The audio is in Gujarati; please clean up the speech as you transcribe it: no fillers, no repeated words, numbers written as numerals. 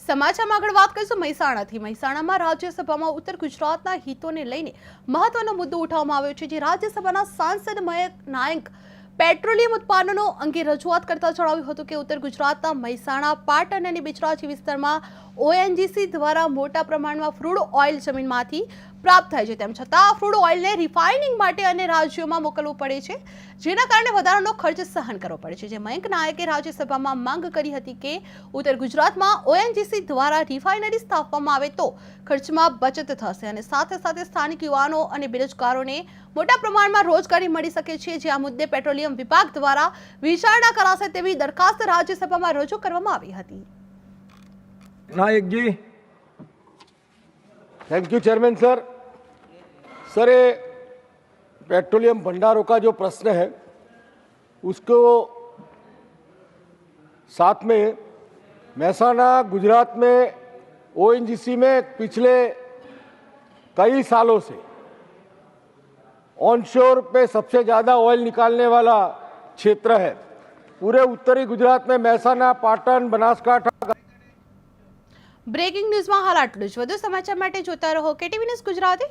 સમાચારમાં આગળ વાત કરીશું મહેસાણાથી। મહેસાણામાં રાજ્યસભામાં ઉત્તર ગુજરાતના હિતોને લઈને મહત્વનો મુદ્દો ઉઠાવવામાં આવ્યો છે, જે રાજ્યસભાના સાંસદ મયંક નાયક પેટ્રોલિયમ ઉત્પાદનો અંગે રજૂઆત કરતા જણાવ્યું હતું કે ઉત્તર ગુજરાતના મહેસાણા, પાટણ અને બિચરાજી વિસ્તારમાં ઓએનજીસી દ્વારા મોટા પ્રમાણમાં ક્રૂડ ઓઇલ જમીનમાંથી પ્રાપ્ત થાય છે। તેમ છતાં ક્રૂડ ઓઇલને રિફાઇનિંગ માટે અન્ય રાજ્યોમાં મોકલવું પડે છે, જેના કારણે વધારાનો ખર્ચ સહન કરવો પડે છે। જે મયંક નાયકે રાજ્યસભામાં માંગ કરી હતી કે ઉત્તર ગુજરાતમાં ઓએનજીસી દ્વારા રિફાઇનરી સ્થાપવામાં આવે તો ખર્ચમાં બચત થશે અને સાથે સાથે સ્થાનિક યુવાનો અને બેરોજગારોને મોટા પ્રમાણમાં રોજગારી મળી શકે છે। જે આ મુદ્દે પેટ્રોલિયમ વિભાગ દ્વારા વિચારણા કરાશે તેવી દરખાસ્ત રાજ્યસભામાં રજૂ કરવામાં આવી હતી। Nayak ji. Thank you chairman sir. Sir, ये पेट्रोलियम भंडारों का जो प्रश्न है उसको साथ में महसाना गुजरात में ओएनजीसी में पिछले कई सालों से ऑनशोर पे सबसे ज़्यादा ऑयल निकालने वाला क्षेत्र है। पूरे उत्तरी गुजरात में महसाना, पाटन, बनासकांठा। બ્રેકિંગ ન્યૂઝમાં હાલ આટલું જ। વધુ સમાચાર માટે જોતા રહો KTV ન્યૂઝ ગુજરાતી।